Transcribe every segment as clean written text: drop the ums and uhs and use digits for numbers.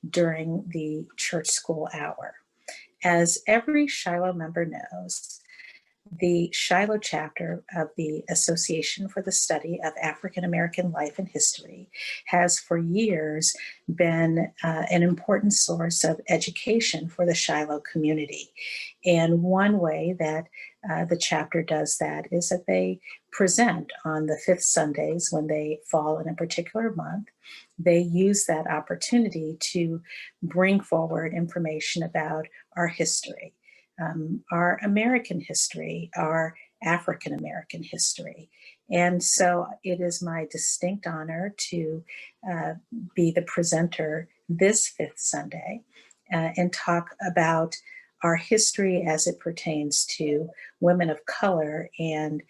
during the church school hour. As every Shiloh member knows, the Shiloh chapter of the Association for the Study of African American Life and History has for years been an important source of education for the Shiloh community. And one way that the chapter does that is that they present on the fifth Sundays when they fall in a particular month. They use that opportunity to bring forward information about our history. Our American history, our African American history. And so it is my distinct honor to be the presenter this fifth Sunday and talk about our history as it pertains to women of color and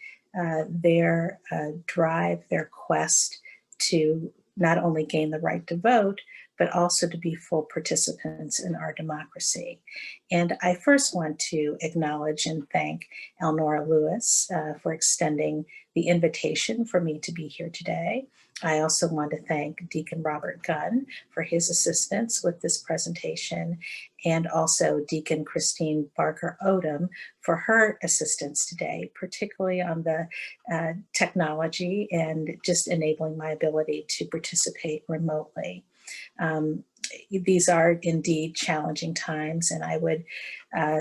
their drive, their quest to not only gain the right to vote, but also to be full participants in our democracy. And I first want to acknowledge and thank Elnora Lewis for extending the invitation for me to be here today. I also want to thank Deacon Robert Gunn for his assistance with this presentation, and also Deacon Christine Barker Odom for her assistance today, particularly on the technology and just enabling my ability to participate remotely. These are indeed challenging times, and I would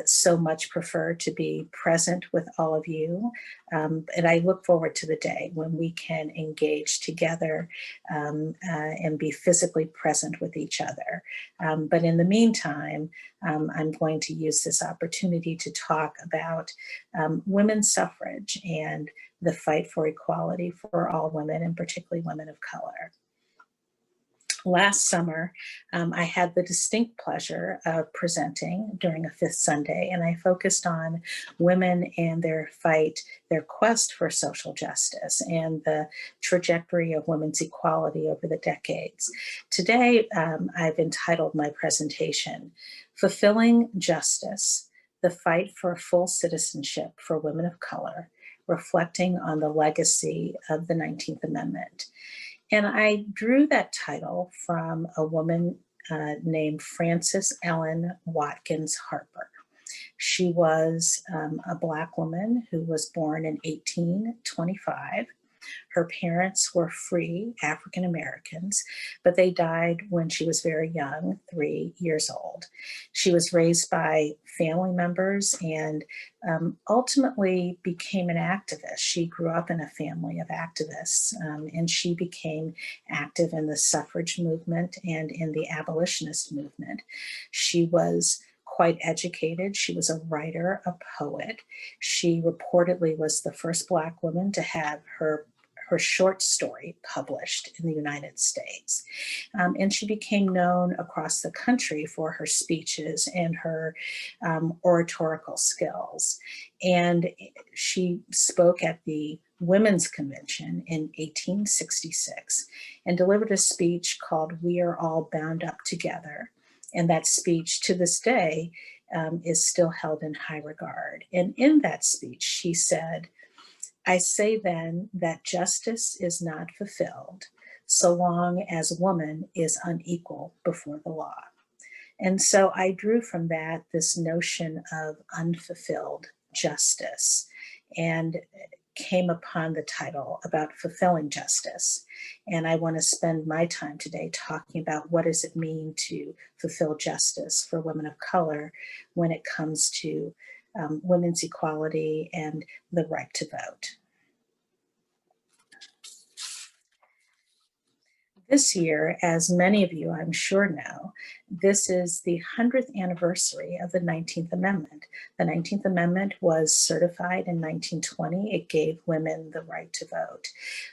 so much prefer to be present with all of you. And I look forward to the day when we can engage together and be physically present with each other. But in the meantime, I'm going to use this opportunity to talk about women's suffrage and the fight for equality for all women, and particularly women of color. Last summer, I had the distinct pleasure of presenting during a fifth Sunday, and I focused on women and their fight, their quest for social justice, and the trajectory of women's equality over the decades. Today, I've entitled my presentation, Fulfilling Justice, the Fight for Full Citizenship for Women of Color, reflecting on the legacy of the 19th Amendment. And I drew that title from a woman named Frances Ellen Watkins Harper. She was a Black woman who was born in 1825. Her parents were free African Americans, but they died when she was very young, 3 years old. She was raised by family members and ultimately became an activist. She grew up in a family of activists, and she became active in the suffrage movement and in the abolitionist movement. She was quite educated. She was a writer, a poet. She reportedly was the first Black woman to have her short story published in the United States. And she became known across the country for her speeches and her oratorical skills. And she spoke at the Women's Convention in 1866 and delivered a speech called "We Are All Bound Up Together." And that speech to this day is still held in high regard. And in that speech, she said, "I say then that justice is not fulfilled so long as woman is unequal before the law." And so I drew from that this notion of unfulfilled justice and came upon the title about fulfilling justice. And I want to spend my time today talking about what does it mean to fulfill justice for women of color when it comes to women's equality and the right to vote. This year, as many of you I'm sure know, this is the 100th anniversary of the 19th Amendment. The 19th Amendment was certified in 1920. It gave women the right to vote.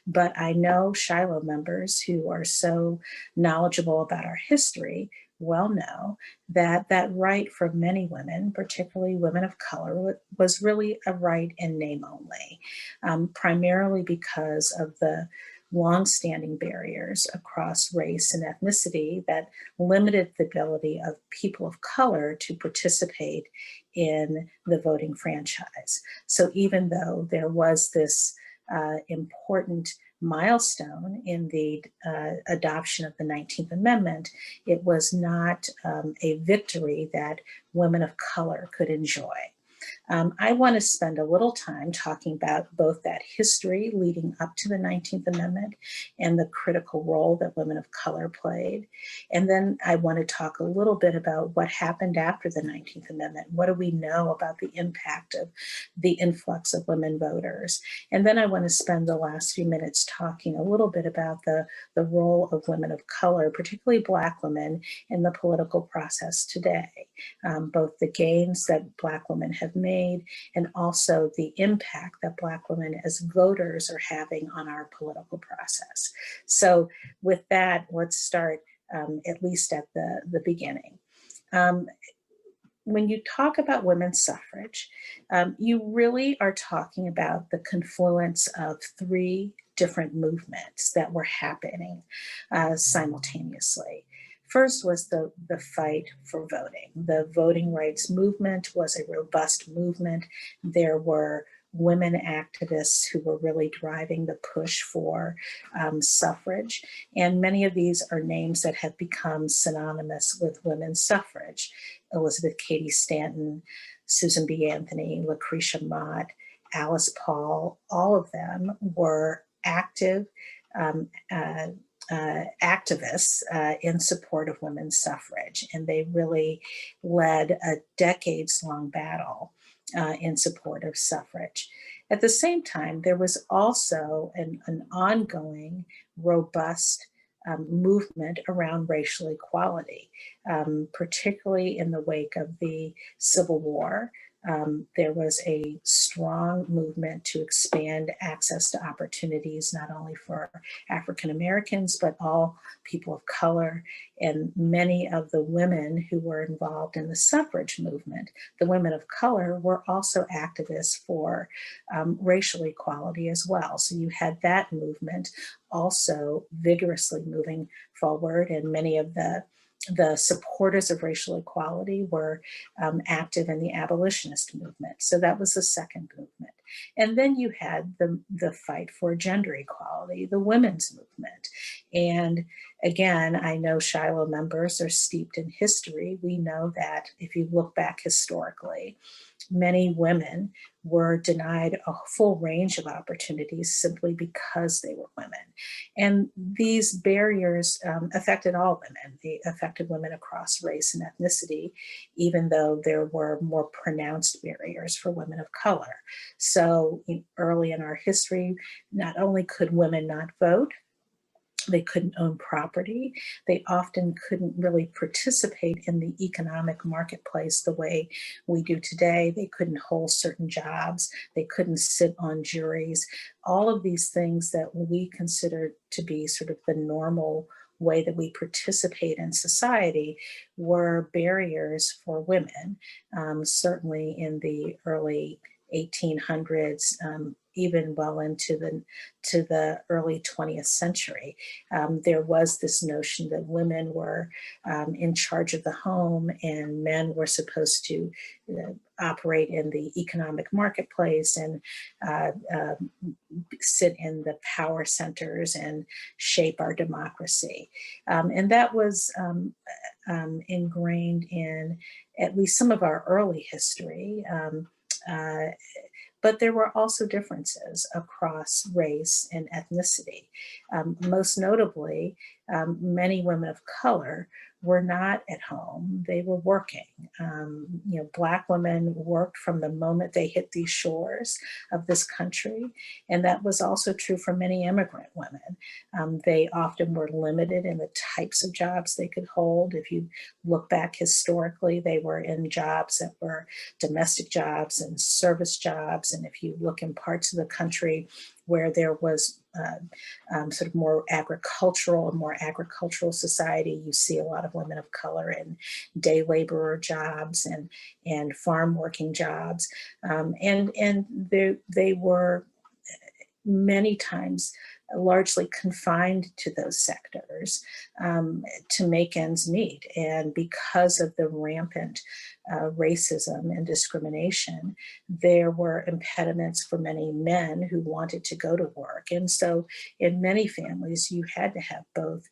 But I know Shiloh members who are so knowledgeable about our history well know that that right for many women, particularly women of color, was really a right in name only, primarily because of the longstanding barriers across race and ethnicity that limited the ability of people of color to participate in the voting franchise. So even though there was this important milestone in the adoption of the 19th Amendment, it was not a victory that women of color could enjoy. I want to spend a little time talking about both that history leading up to the 19th Amendment and the critical role that women of color played. And then I want to talk a little bit about what happened after the 19th Amendment. What do we know about the impact of the influx of women voters? And then I want to spend the last few minutes talking a little bit about the role of women of color, particularly Black women, in the political process today. Both the gains that Black women have made and also the impact that Black women as voters are having on our political process. So with that, let's start at least at the beginning. When you talk about women's suffrage, you really are talking about the confluence of three different movements that were happening simultaneously. First was the fight for voting. The voting rights movement was a robust movement. There were women activists who were really driving the push for suffrage. And many of these are names that have become synonymous with women's suffrage. Elizabeth Cady Stanton, Susan B. Anthony, Lucretia Mott, Alice Paul, all of them were active activists in support of women's suffrage. And they really led a decades-long battle in support of suffrage. At the same time, there was also an ongoing, robust movement around racial equality, particularly in the wake of the Civil War. There was a strong movement to expand access to opportunities, not only for African Americans, but all people of color. And many of the women who were involved in the suffrage movement, the women of color, were also activists for racial equality as well. So you had that movement also vigorously moving forward, and many of the supporters of racial equality were active in the abolitionist movement. So that was the second movement. And then you had the fight for gender equality, the women's movement. And again, I know Shiloh members are steeped in history. We know that if you look back historically, many women were denied a full range of opportunities simply because they were women. And these barriers affected all women. They affected women across race and ethnicity, even though there were more pronounced barriers for women of color. So early in our history, not only could women not vote, they couldn't own property. They often couldn't really participate in the economic marketplace the way we do today. They couldn't hold certain jobs. They couldn't sit on juries. All of these things that we consider to be sort of the normal way that we participate in society were barriers for women, certainly in the early 1800s, even well into the early 20th century. There was this notion that women were in charge of the home and men were supposed to operate in the economic marketplace and sit in the power centers and shape our democracy. And that was ingrained in at least some of our early history. But there were also differences across race and ethnicity. Most notably, many women of color were not at home, they were working. Black women worked from the moment they hit these shores of this country. And that was also true for many immigrant women. They often were limited in the types of jobs they could hold. If you look back historically, they were in jobs that were domestic jobs and service jobs. And if you look in parts of the country where there was sort of more agricultural society, you see a lot of women of color in day laborer jobs and farm working jobs. And they were many times largely confined to those sectors to make ends meet. And because of the rampant racism and discrimination, there were impediments for many men who wanted to go to work. And so in many families, you had to have both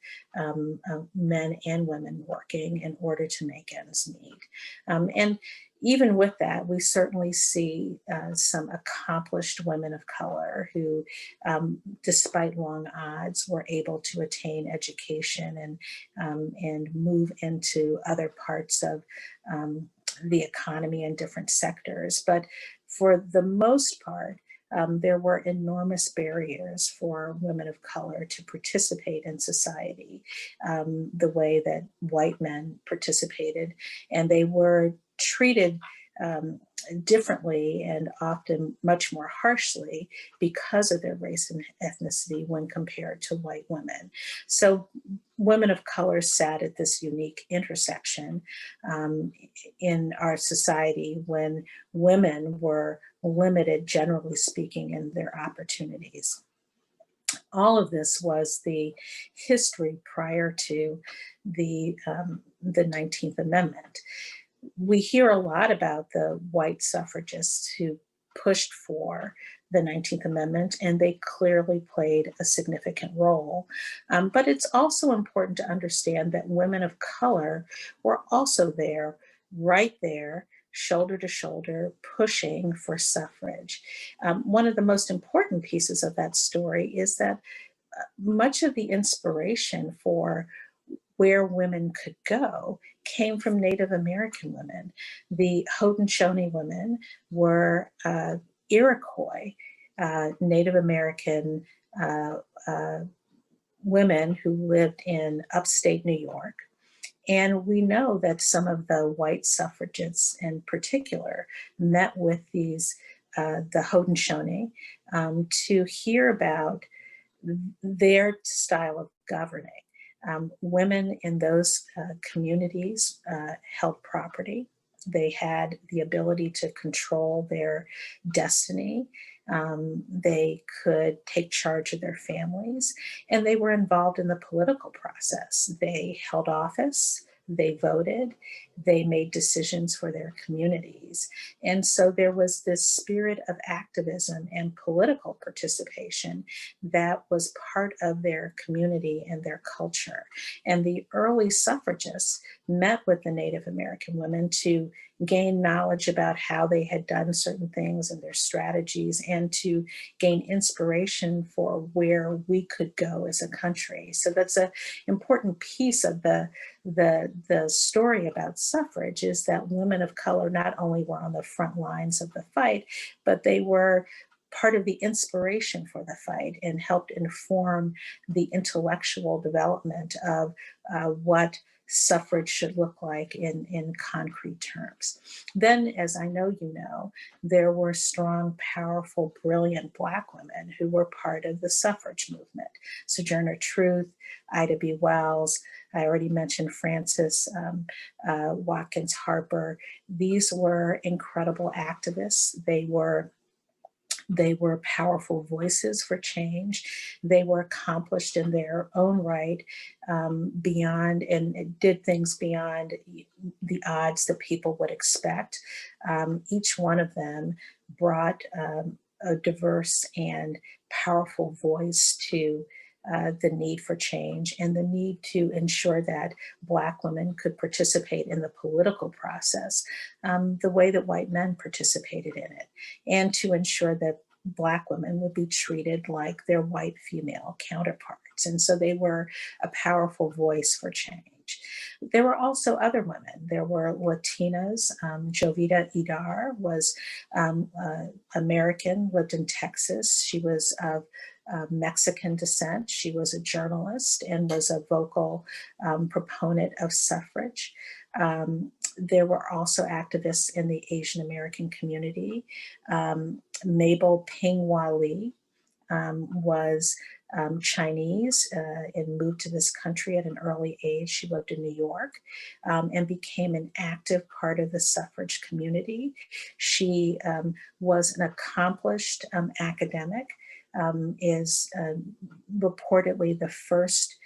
men and women working in order to make ends meet. And even with that, we certainly see some accomplished women of color who, despite long odds, were able to attain education and move into other parts of the economy in different sectors. But for the most part, there were enormous barriers for women of color to participate in society the way that white men participated, and they were treated differently and often much more harshly because of their race and ethnicity when compared to white women. So women of color sat at this unique intersection in our society when women were limited, generally speaking, in their opportunities. All of this was the history prior to the 19th Amendment. We hear a lot about the white suffragists who pushed for the 19th Amendment, and they clearly played a significant role. But it's also important to understand that women of color were also there, right there, shoulder to shoulder, pushing for suffrage. One of the most important pieces of that story is that much of the inspiration for where women could go came from Native American women. The Haudenosaunee women were Iroquois, Native American women who lived in upstate New York. And we know that some of the white suffragists in particular met with the Haudenosaunee to hear about their style of governing. Women in those communities held property. They had the ability to control their destiny. They could take charge of their families, and they were involved in the political process. They held office, they voted, they made decisions for their communities. And so there was this spirit of activism and political participation that was part of their community and their culture. And the early suffragists met with the Native American women to gain knowledge about how they had done certain things and their strategies, and to gain inspiration for where we could go as a country. So that's an important piece of the story about suffrage, is that women of color not only were on the front lines of the fight, but they were part of the inspiration for the fight and helped inform the intellectual development of what suffrage should look like in concrete terms. Then, as I know you know, there were strong, powerful, brilliant Black women who were part of the suffrage movement. Sojourner Truth, Ida B. Wells, I already mentioned Frances Watkins Harper. These were incredible activists. They were powerful voices for change. They were accomplished in their own right, beyond, and did things beyond the odds that people would expect. Each one of them brought a diverse and powerful voice to the need for change and the need to ensure that Black women could participate in the political process the way that white men participated in it, and to ensure that Black women would be treated like their white female counterparts. And so they were a powerful voice for change. There were also other women. There were Latinas. Jovita Idar was American, lived in Texas. She was of Mexican descent. She was a journalist and was a vocal proponent of suffrage. There were also activists in the Asian American community. Mabel Ping-Hua Lee was Chinese and moved to this country at an early age. She lived in New York and became an active part of the suffrage community. She was an accomplished academic is reportedly the first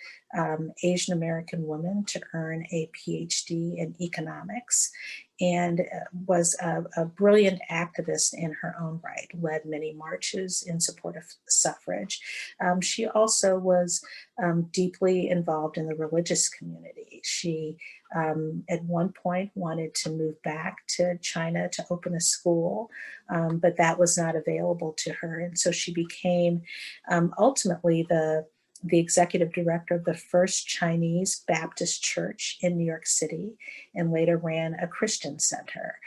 Asian American woman to earn a PhD in economics, and was a brilliant activist in her own right, led many marches in support of suffrage. She also was deeply involved in the religious community. She at one point wanted to move back to China to open a school, but that was not available to her. And so she became ultimately the executive director of the first Chinese Baptist church in New York City, and later ran a Christian center.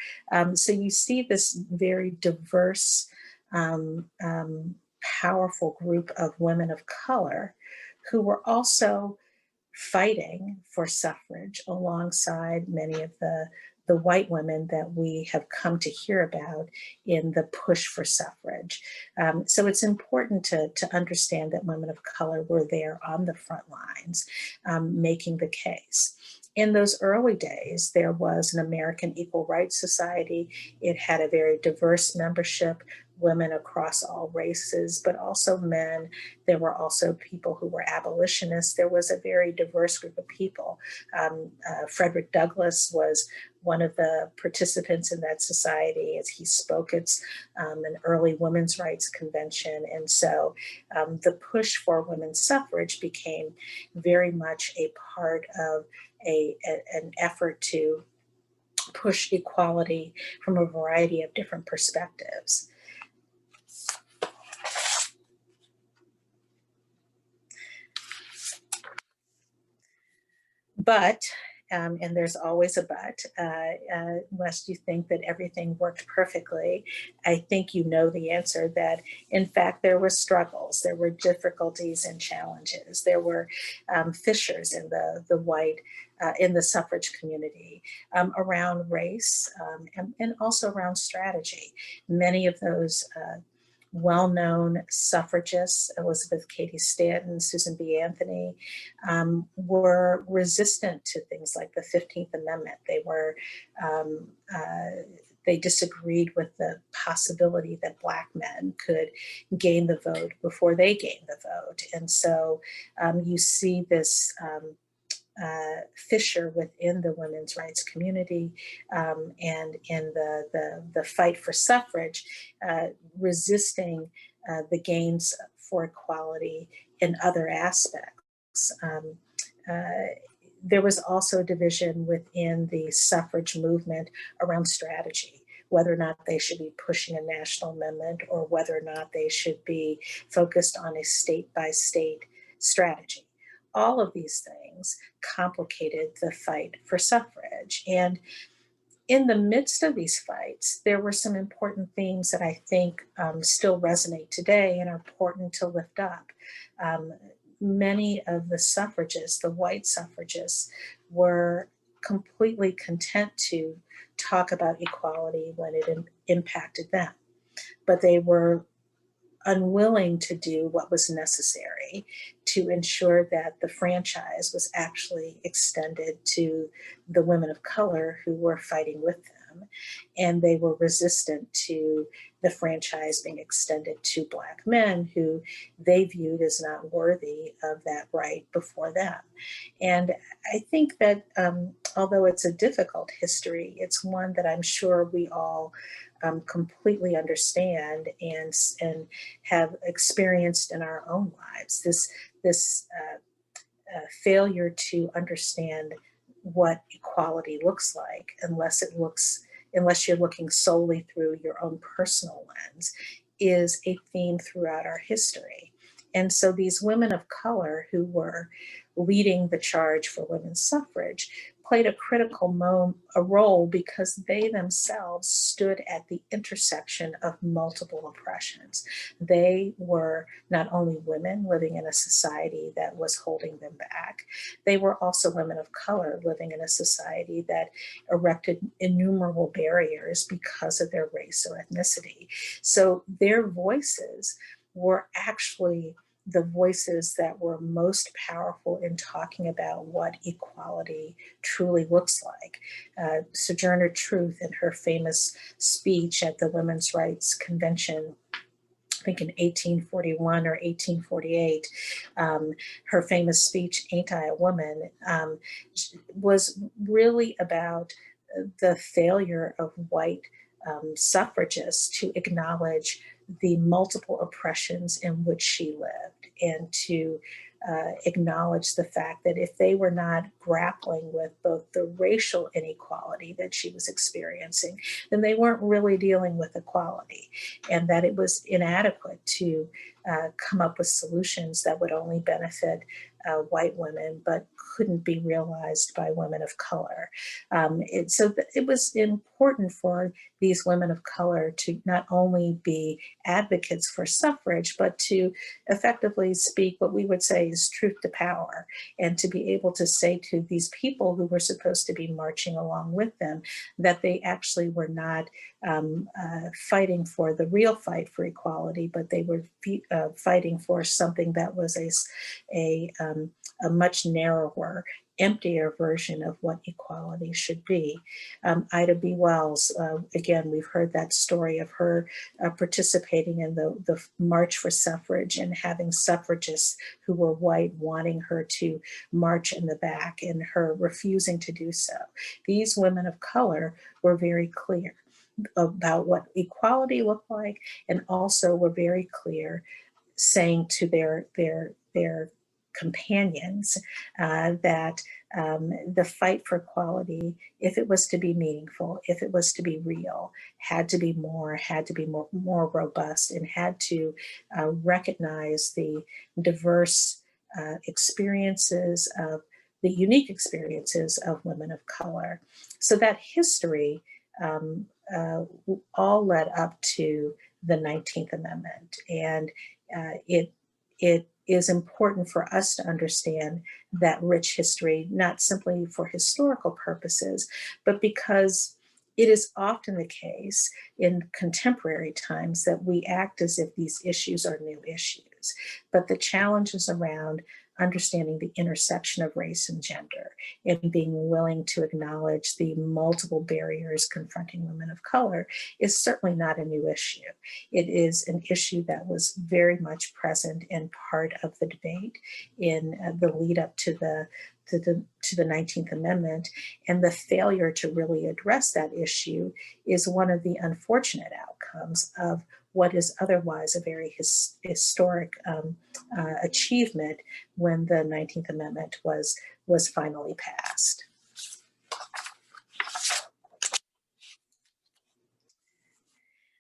So you see this very diverse, powerful group of women of color who were also fighting for suffrage alongside many of the white women that we have come to hear about in the push for suffrage. So it's important to understand that women of color were there on the front lines, making the case. In those early days, there was an American Equal Rights Society. It had a very diverse membership, women across all races, but also men. There were also people who were abolitionists. There was a very diverse group of people. Frederick Douglass was one of the participants in that society as he spoke at an early women's rights convention. And so the push for women's suffrage became very much a part of an effort to push equality from a variety of different perspectives. But, and there's always a but, lest you think that everything worked perfectly, I think you know the answer that, in fact, there were struggles, there were difficulties and challenges, there were fissures in the white, in the suffrage community around race and also around strategy. Many of those well-known suffragists, Elizabeth Cady Stanton, Susan B. Anthony, were resistant to things like the 15th Amendment. They disagreed with the possibility that Black men could gain the vote before they gained the vote. And so you see this fissure within the women's rights community and in the fight for suffrage, resisting the gains for equality in other aspects. There was also division within the suffrage movement around strategy, whether or not they should be pushing a national amendment or whether or not they should be focused on a state-by-state strategy. All of these things complicated the fight for suffrage. And in the midst of these fights, there were some important themes that I think still resonate today and are important to lift up. Many of the suffragists, the white suffragists, were completely content to talk about equality when it impacted them, but they were unwilling to do what was necessary to ensure that the franchise was actually extended to the women of color who were fighting with them. And they were resistant to the franchise being extended to Black men who they viewed as not worthy of that right before them. And I think that although it's a difficult history, it's one that I'm sure we all completely understand and have experienced in our own lives. This failure to understand what equality looks like, unless you're looking solely through your own personal lens, is a theme throughout our history. And so these women of color who were leading the charge for women's suffrage played a critical role because they themselves stood at the intersection of multiple oppressions. They were not only women living in a society that was holding them back, they were also women of color living in a society that erected innumerable barriers because of their race or ethnicity. So their voices were actually the voices that were most powerful in talking about what equality truly looks like. Sojourner Truth, in her famous speech at the Women's Rights Convention I think in 1841 or 1848, her famous speech, Ain't I a Woman, was really about the failure of white suffragists to acknowledge the multiple oppressions in which she lived, and to acknowledge the fact that if they were not grappling with both the racial inequality that she was experiencing, then they weren't really dealing with equality, and that it was inadequate to come up with solutions that would only benefit white women but couldn't be realized by women of color. It was important for these women of color to not only be advocates for suffrage, but to effectively speak what we would say is truth to power, and to be able to say to these people who were supposed to be marching along with them that they actually were not fighting for the real fight for equality, but they were fighting for something that was a much narrower, emptier version of what equality should be. Ida B. Wells, again, we've heard that story of her participating in the March for Suffrage and having suffragists who were white wanting her to march in the back and her refusing to do so. These women of color were very clear about what equality looked like, and also were very clear saying to their companions that the fight for equality, if it was to be meaningful, if it was to be real, had to be more robust, and had to recognize the diverse experiences of the unique experiences of women of color. So that history all led up to the 19th Amendment, and it is important for us to understand that rich history, not simply for historical purposes, but because it is often the case in contemporary times that we act as if these issues are new issues. But the challenges around understanding the intersection of race and gender, and being willing to acknowledge the multiple barriers confronting women of color, is certainly not a new issue. It is an issue that was very much present and part of the debate in the lead up to the 19th Amendment, and the failure to really address that issue is one of the unfortunate outcomes of what is otherwise a very historic achievement when the 19th Amendment was finally passed.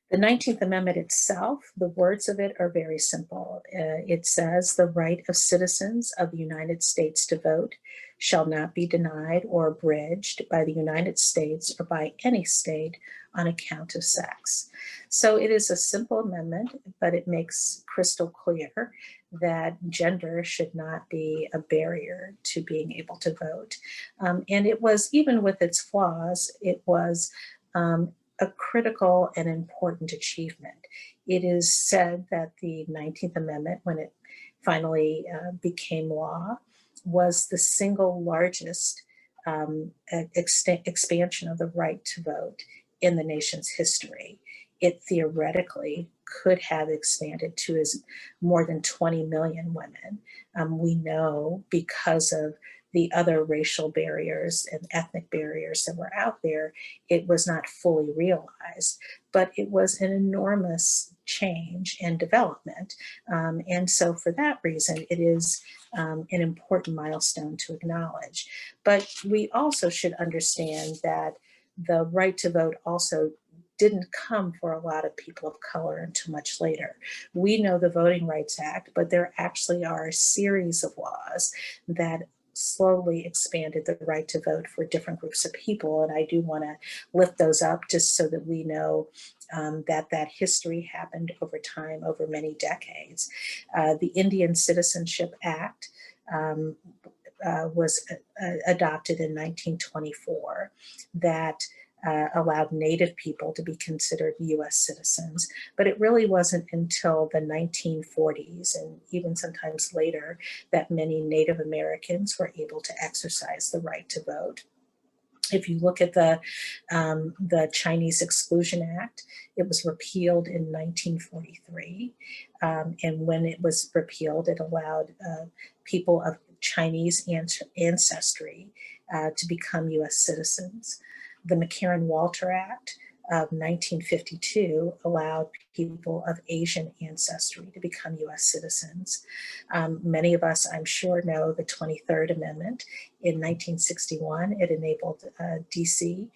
The 19th Amendment itself, the words of it are very simple. It says, "The right of citizens of the United States to vote shall not be denied or abridged by the United States or by any state on account of sex." So it is a simple amendment, but it makes crystal clear that gender should not be a barrier to being able to vote. And it was, even with its flaws, it was a critical and important achievement. It is said that the 19th Amendment, when it finally became law, was the single largest expansion of the right to vote in the nation's history. It theoretically could have expanded to more than 20 million women. We know, because of the other racial barriers and ethnic barriers that were out there, it was not fully realized, but it was an enormous change and development. And so for that reason, it is an important milestone to acknowledge. But we also should understand that the right to vote also didn't come for a lot of people of color until much later. We know the Voting Rights Act, but there actually are a series of laws that slowly expanded the right to vote for different groups of people. And I do want to lift those up just so that we know that history happened over time, over many decades. The Indian Citizenship Act was adopted in 1924 that allowed Native people to be considered US citizens. But it really wasn't until the 1940s, and even sometimes later, that many Native Americans were able to exercise the right to vote. If you look at the Chinese Exclusion Act, it was repealed in 1943. And when it was repealed, it allowed people of Chinese ancestry to become US citizens. The McCarran-Walter Act of 1952 allowed people of Asian ancestry to become US citizens. Many of us, I'm sure, know the 23rd Amendment. In 1961, it enabled DC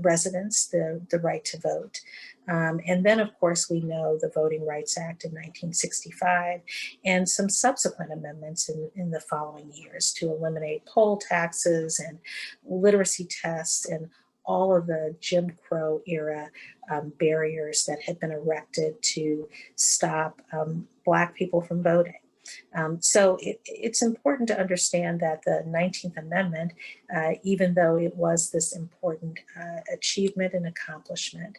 residents the right to vote. And then, of course, we know the Voting Rights Act in 1965 and some subsequent amendments in the following years to eliminate poll taxes and literacy tests and all of the Jim Crow era barriers that had been erected to stop Black people from voting. So it's important to understand that the 19th Amendment, even though it was this important achievement and accomplishment,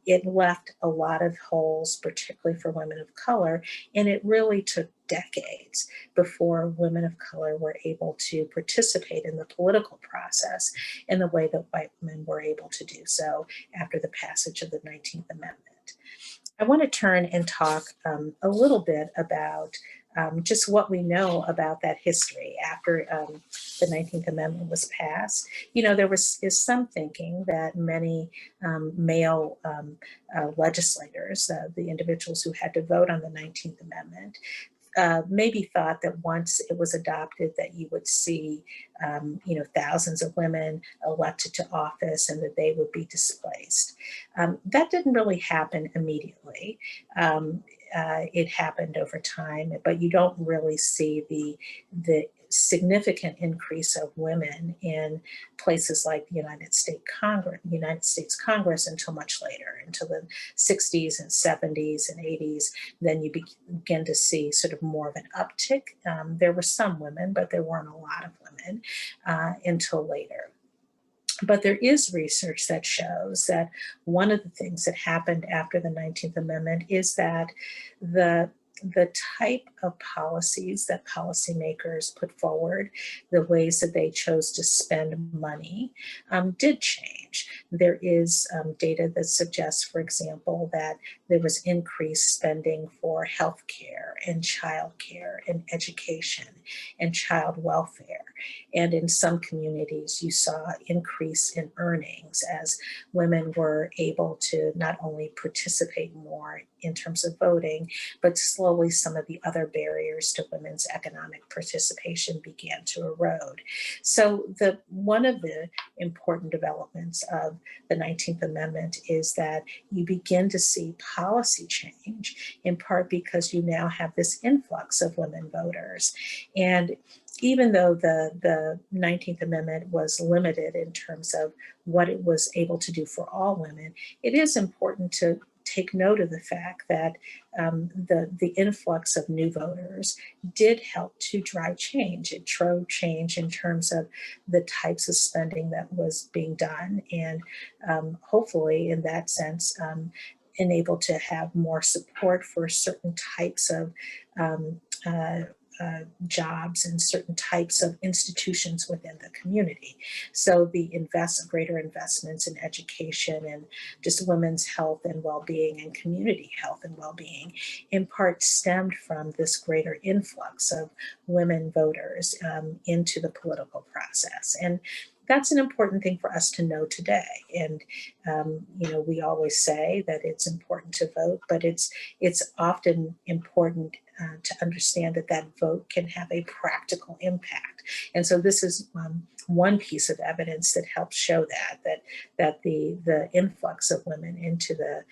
it left a lot of holes, particularly for women of color, and it really took decades before women of color were able to participate in the political process in the way that white women were able to do so after the passage of the 19th Amendment. I want to turn and talk a little bit about just what we know about that history after the 19th Amendment was passed. You know, there is some thinking that many male legislators, the individuals who had to vote on the 19th Amendment, maybe thought that once it was adopted that you would see, thousands of women elected to office and that they would be displaced. That didn't really happen immediately. It happened over time, but you don't really see the significant increase of women in places like the United States Congress until much later, until the 60s and 70s and 80s. Then you begin to see sort of more of an uptick. There were some women, but there weren't a lot of women until later. But there is research that shows that one of the things that happened after the 19th Amendment is that the type of policies that policymakers put forward, the ways that they chose to spend money, did change. There is data that suggests, for example, that there was increased spending for healthcare and childcare and education and child welfare. And in some communities, you saw increase in earnings as women were able to not only participate more in terms of voting, but slowly some of the other barriers to women's economic participation began to erode. So one of the important developments of the 19th Amendment is that you begin to see policy change, in part because you now have this influx of women voters. And even though the 19th Amendment was limited in terms of what it was able to do for all women, it is important to take note of the fact that the influx of new voters did help to drive change. It drove change in terms of the types of spending that was being done, and hopefully in that sense enabled to have more support for certain types of jobs and certain types of institutions within the community. So the greater investments in education and just women's health and well-being and community health and well-being in part stemmed from this greater influx of women voters into the political process. And that's an important thing for us to know today. And, we always say that it's important to vote, but it's often important to understand that vote can have a practical impact. And so this is one piece of evidence that helps show that the influx of women into the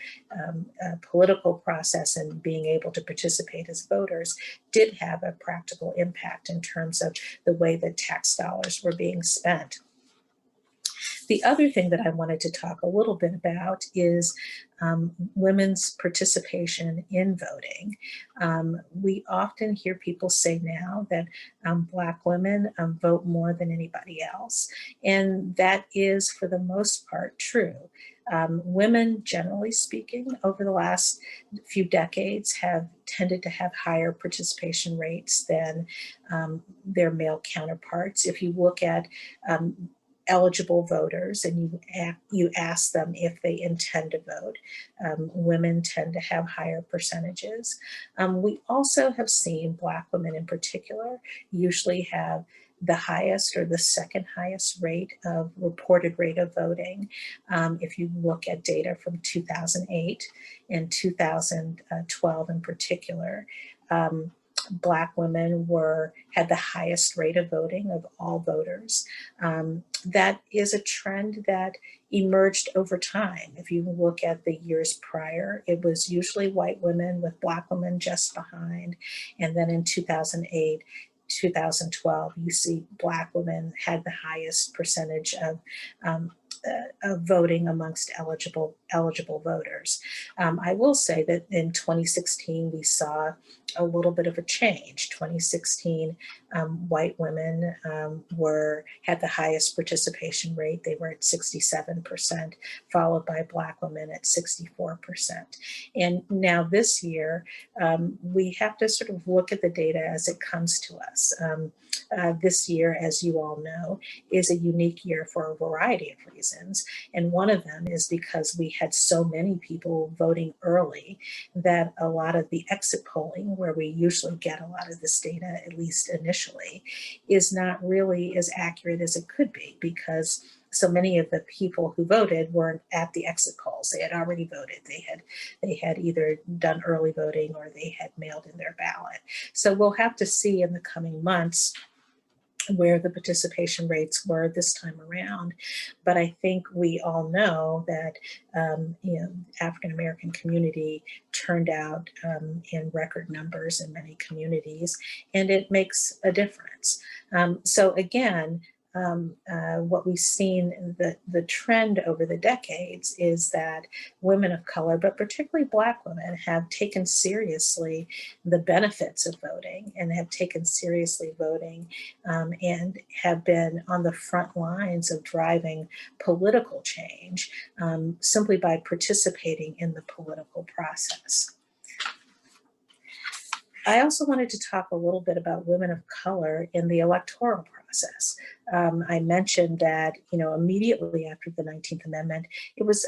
political process and being able to participate as voters did have a practical impact in terms of the way that tax dollars were being spent. The other thing that I wanted to talk a little bit about is women's participation in voting. We often hear people say now that Black women vote more than anybody else, and that is for the most part true. Women, generally speaking, over the last few decades have tended to have higher participation rates than their male counterparts. If you look at eligible voters, and you ask them if they intend to vote. Women tend to have higher percentages. We also have seen Black women in particular usually have the highest or the second highest rate of reported rate of voting. If you look at data from 2008 and 2012 in particular, Black women had the highest rate of voting of all voters. That is a trend that emerged over time. If you look at the years prior, it was usually white women with Black women just behind. And then in 2008, 2012, you see Black women had the highest percentage of voting amongst eligible voters. I will say that in 2016, we saw a little bit of a change. 2016, white women had the highest participation rate. They were at 67%, followed by Black women at 64%. And now this year, we have to sort of look at the data as it comes to us. This year, as you all know, is a unique year for a variety of reasons. And one of them is because we had so many people voting early that a lot of the exit polling, where we usually get a lot of this data, at least initially, is not really as accurate as it could be, because so many of the people who voted weren't at the exit polls. They had already voted. They had either done early voting or they had mailed in their ballot. So we'll have to see in the coming months where the participation rates were this time around. But I think we all know that African American community turned out in record numbers in many communities, and it makes a difference. So again, what we've seen, the trend over the decades is that women of color, but particularly Black women, have taken seriously the benefits of voting and have taken seriously voting and have been on the front lines of driving political change simply by participating in the political process. I also wanted to talk a little bit about women of color in the electoral process. I mentioned that, immediately after the 19th Amendment, it was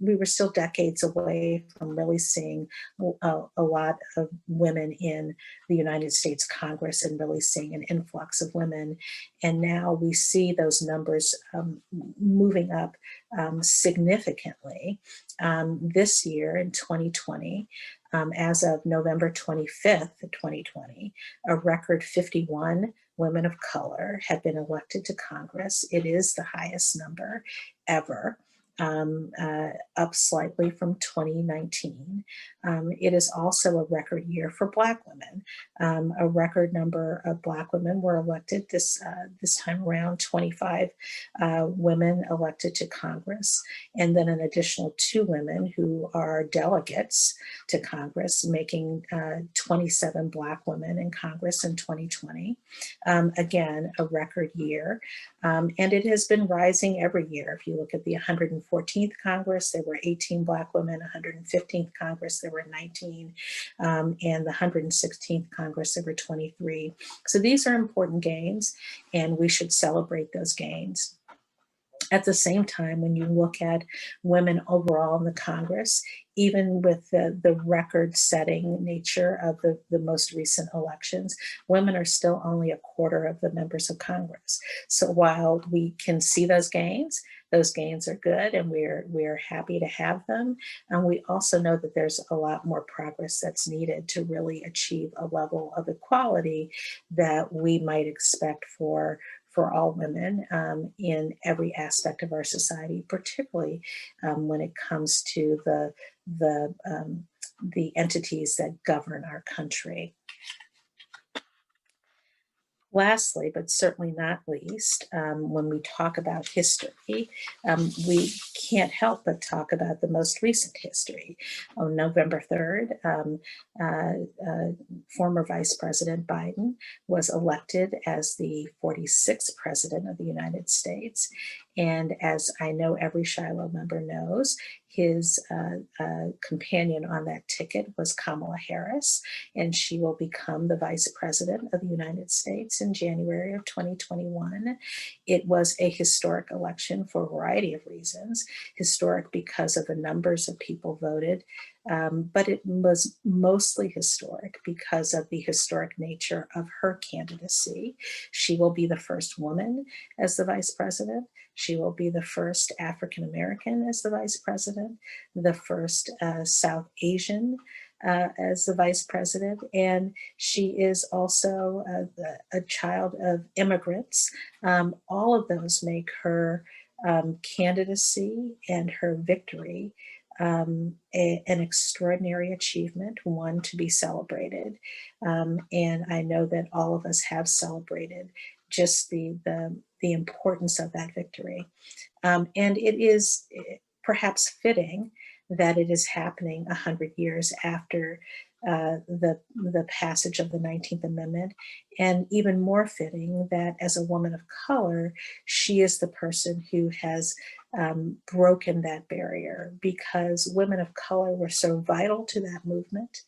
we were still decades away from really seeing a lot of women in the United States Congress and really seeing an influx of women. And now we see those numbers moving up significantly. This year in 2020, as of November 25th, 2020, a record 51 women of color have been elected to Congress. It is the highest number ever, up slightly from 2019. It is also a record year for Black women. A record number of Black women were elected this time around, 25 women elected to Congress, and then an additional 2 women who are delegates to Congress, making 27 Black women in Congress in 2020. Again, a record year. And it has been rising every year. If you look at the 114th Congress, there were 18 Black women. 115th Congress, there were 19. And the 116th Congress, there were 23. So these are important gains, and we should celebrate those gains. At the same time, when you look at women overall in the Congress, even with the record-setting nature of the most recent elections, women are still only a quarter of the members of Congress. So while we can see those gains are good, and we're happy to have them. And we also know that there's a lot more progress that's needed to really achieve a level of equality that we might expect for all women in every aspect of our society, particularly when it comes to the entities that govern our country. Lastly, but certainly not least, when we talk about history, we can't help but talk about the most recent history. On November 3rd, former Vice President Biden was elected as the 46th President of the United States. And as I know every Shiloh member knows, his companion on that ticket was Kamala Harris, and she will become the Vice President of the United States in January of 2021. It was a historic election for a variety of reasons. Historic because of the numbers of people voted, but it was mostly historic because of the historic nature of her candidacy. She will be the first woman as the vice president. She will be the first African American as the vice president, the first South Asian as the vice president, and she is also a child of immigrants. All of those make her candidacy and her victory an extraordinary achievement, one to be celebrated. And I know that all of us have celebrated just the importance of that victory. And it is perhaps fitting that it is happening 100 years after the passage of the 19th Amendment, and even more fitting that as a woman of color, she is the person who has broken that barrier, because women of color were so vital to that movement,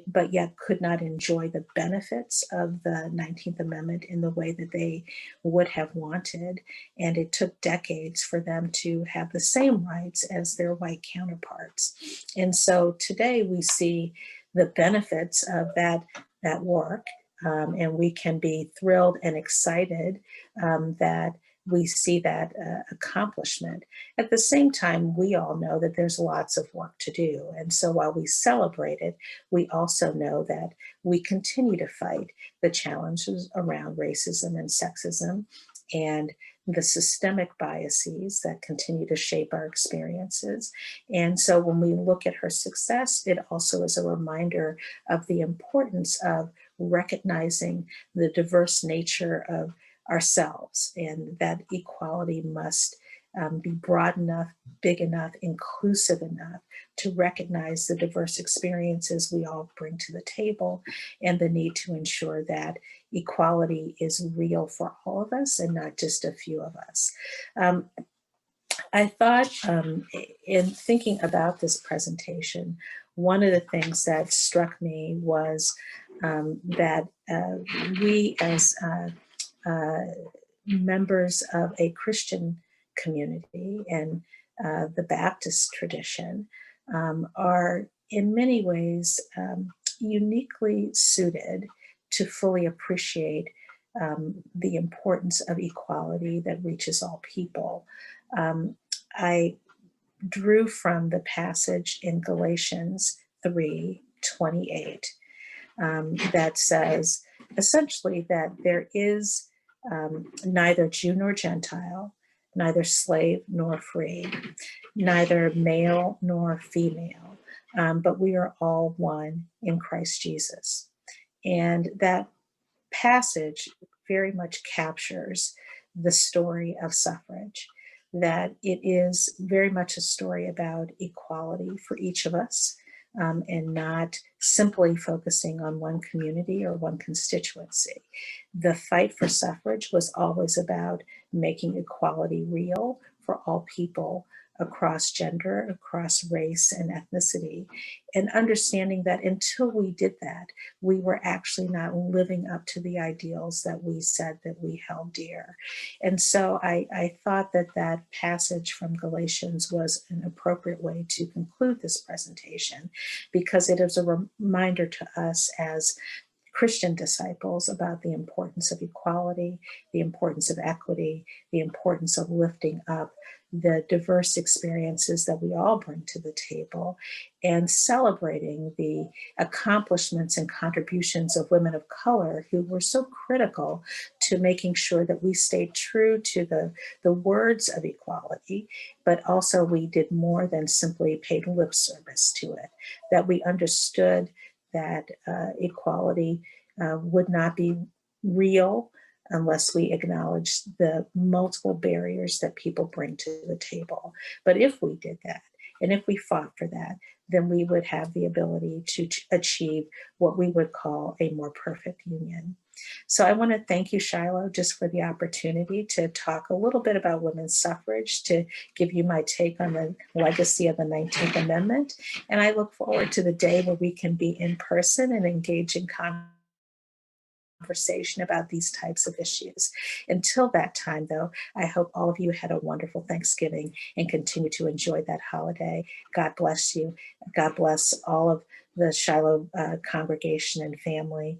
but yet could not enjoy the benefits of the 19th Amendment in the way that they would have wanted. And it took decades for them to have the same rights as their white counterparts. And so today we see the benefits of that work, and we can be thrilled and excited that we see that accomplishment. At the same time, we all know that there's lots of work to do. And so while we celebrate it, we also know that we continue to fight the challenges around racism and sexism and the systemic biases that continue to shape our experiences. And so when we look at her success, it also is a reminder of the importance of recognizing the diverse nature of ourselves, and that equality must be broad enough, big enough, inclusive enough to recognize the diverse experiences we all bring to the table, and the need to ensure that equality is real for all of us and not just a few of us. I thought in thinking about this presentation, one of the things that struck me was that we as members of a Christian community and the Baptist tradition are in many ways uniquely suited to fully appreciate the importance of equality that reaches all people. I drew from the passage in Galatians 3:28 that says essentially that there is neither Jew nor Gentile, neither slave nor free, neither male nor female, but we are all one in Christ Jesus. And that passage very much captures the story of suffrage, that it is very much a story about equality for each of us, and not simply focusing on one community or one constituency. The fight for suffrage was always about making equality real for all people across gender, across race and ethnicity, and understanding that until we did that, we were actually not living up to the ideals that we said that we held dear. And so I thought that that passage from Galatians was an appropriate way to conclude this presentation, because it is a reminder to us as Christian disciples about the importance of equality, the importance of equity, the importance of lifting up the diverse experiences that we all bring to the table, and celebrating the accomplishments and contributions of women of color who were so critical to making sure that we stayed true to the words of equality, but also we did more than simply pay lip service to it, that we understood that equality would not be real unless we acknowledge the multiple barriers that people bring to the table. But if we did that, and if we fought for that, then we would have the ability to achieve what we would call a more perfect union. So I want to thank you, Shiloh, just for the opportunity to talk a little bit about women's suffrage, to give you my take on the legacy of the 19th Amendment. And I look forward to the day where we can be in person and engage in conversation conversation about these types of issues. Until that time, though, I hope all of you had a wonderful Thanksgiving and continue to enjoy that holiday. God bless you. God bless all of the Shiloh congregation and family.